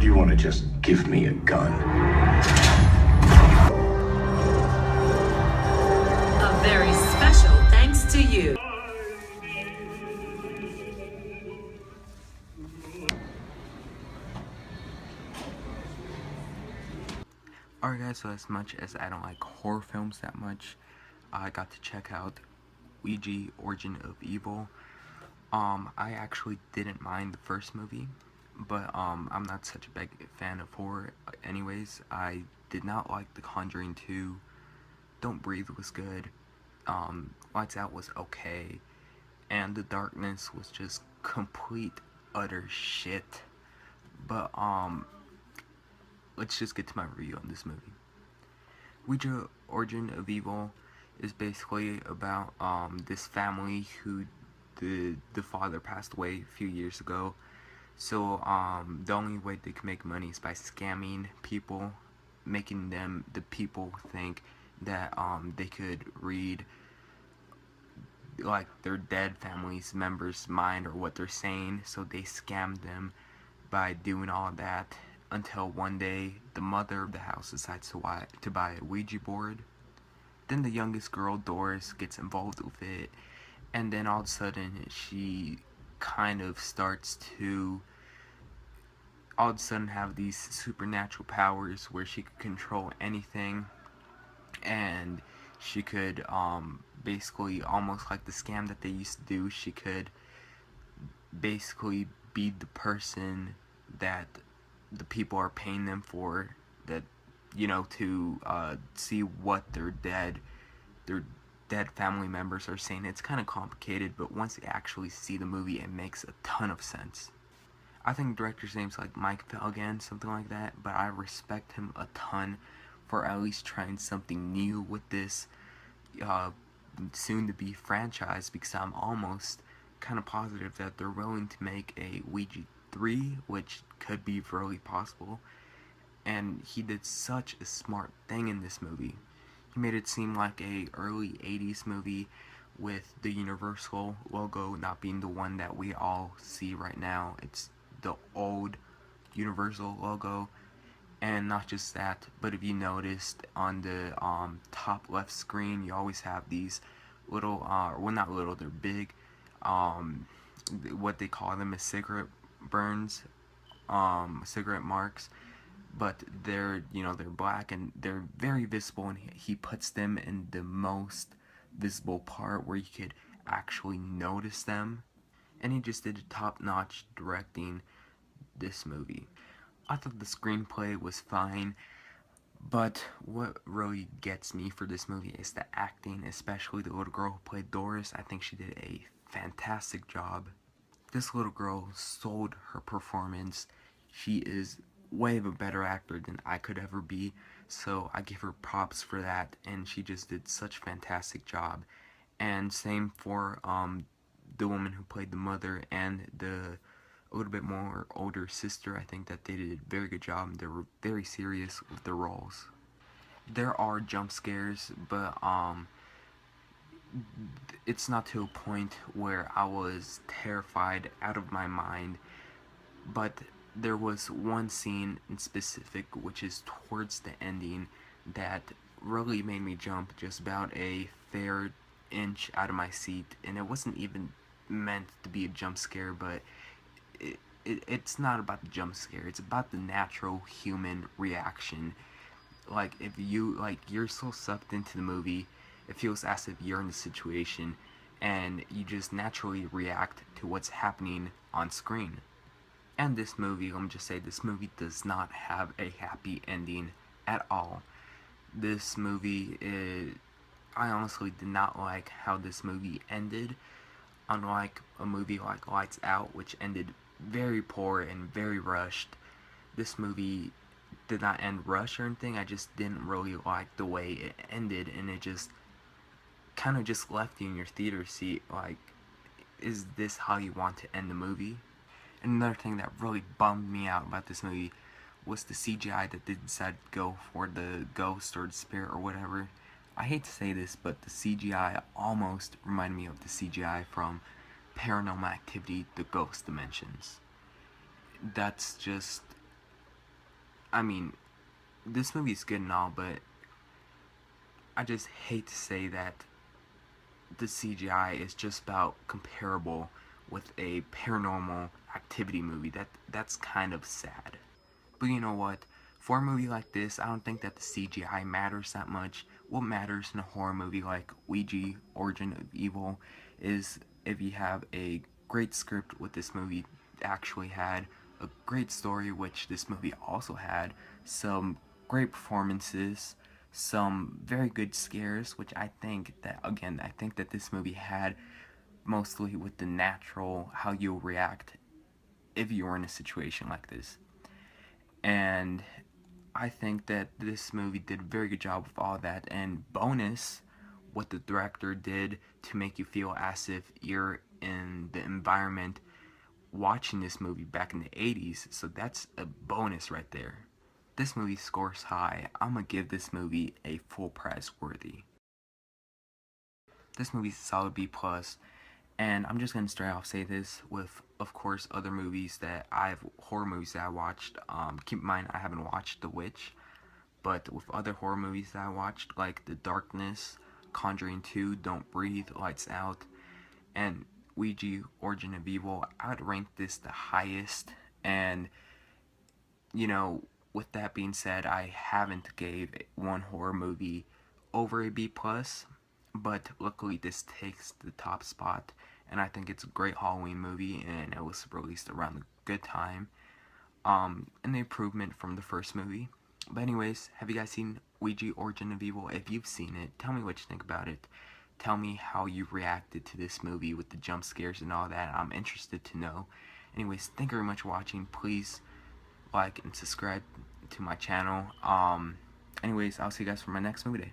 do you want to just give me a gun? A very special thanks to you. Alright guys, so as much as I don't like horror films that much, I got to check out Ouija, Origin of Evil. I actually didn't mind the first movie, but I'm not such a big fan of horror anyways. I did not like The Conjuring 2. Don't Breathe was good. Lights Out was okay. And The Darkness was just complete, utter shit. But, let's just get to my review on this movie. Ouija, Origin of Evil is basically about, this family who the father passed away a few years ago. So, the only way they can make money is by scamming people, making the people think that, they could read, like, their dead family's members' mind or what they're saying. So they scammed them by doing all of that until one day the mother of the house decides to buy a Ouija board. Then the youngest girl, Doris, gets involved with it, and then all of a sudden she kind of starts to have these supernatural powers where she could control anything, and she could basically, almost like the scam that they used to do, she could basically be the person that the people are paying them for, that, you know, to see what their dead family members are saying. It's kind of complicated, but once you actually see the movie, it makes a ton of sense. I think the director's name's like Mike Felgen, something like that, but I respect him a ton for at least trying something new with this soon-to-be franchise, because I'm almost kind of positive that they're willing to make a Ouija 3, which could be really possible. And he did such a smart thing in this movie. He made it seem like a early 80s movie, with the Universal logo not being the one that we all see right now. It's the old Universal logo. And not just that, but if you noticed on the top left screen, you always have these little, well, not little, they're big, what they call them is cigarette burns, cigarette marks, but they're, you know, they're black and they're very visible, and he puts them in the most visible part where you could actually notice them. And he just did top-notch directing this movie. I thought the screenplay was fine, but what really gets me for this movie is the acting, especially the little girl who played Doris. I think she did a fantastic job. This little girl sold her performance. She is way of a better actor than I could ever be, so I give her props for that, and she just did such a fantastic job. And same for the woman who played the mother and the a little bit more older sister. I think that they did a very good job. They were very serious with their roles. There are jump scares, but it's not to a point where I was terrified out of my mind. But there was one scene in specific, which is towards the ending, that really made me jump just about a fair inch out of my seat. And it wasn't even meant to be a jump scare, but it's not about the jump scare, it's about the natural human reaction. Like, if you, like, you're so sucked into the movie, it feels as if you're in the situation, and you just naturally react to what's happening on screen. And this movie, let me just say, this movie does not have a happy ending at all. This movie I honestly did not like how this movie ended. Unlike a movie like Lights Out, which ended very poor and very rushed, this movie did not end rushed or anything. I just didn't really like the way it ended, and it just kind of just left you in your theater seat like, is this how you want to end the movie? And another thing that really bummed me out about this movie was the CGI that they decided to go for the ghost or the spirit or whatever. I hate to say this, but the CGI almost reminded me of the CGI from Paranormal Activity, The Ghost Dimensions. That's just I mean, this movie is good and all, but I just hate to say that the CGI is just about comparable with a paranormal activity movie. That's kind of sad. But you know what? For a movie like this, I don't think that the CGI matters that much. What matters in a horror movie like Ouija, Origin of Evil, is if you have a great script, what this movie actually had, a great story, which this movie also had, some great performances, some very good scares, which I think that this movie had, mostly with the natural, how you'll react if you were in a situation like this. And I think that this movie did a very good job with all that. And bonus, what the director did to make you feel as if you're in the environment watching this movie back in the 80s. So that's a bonus right there. This movie scores high. I'm gonna give this movie a full price worthy. This movie's a solid B+. And I'm just gonna straight off say this with, of course, other movies that horror movies that I watched. Keep in mind I haven't watched The Witch, but with other horror movies that I watched, like The Darkness, Conjuring 2, Don't Breathe, Lights Out, and Ouija, Origin of Evil, I'd rank this the highest. And you know, with that being said, I haven't gave one horror movie over a B+, but luckily this takes the top spot, and I think it's a great Halloween movie, and it was released around a good time, an improvement from the first movie. But anyways, have you guys seen Ouija Origin of Evil? If you've seen it, tell me what you think about it. Tell me how you reacted to this movie with the jump scares and all that. I'm interested to know. Anyways, thank you very much for watching. Please like and subscribe to my channel. Anyways, I'll see you guys for my next movie day.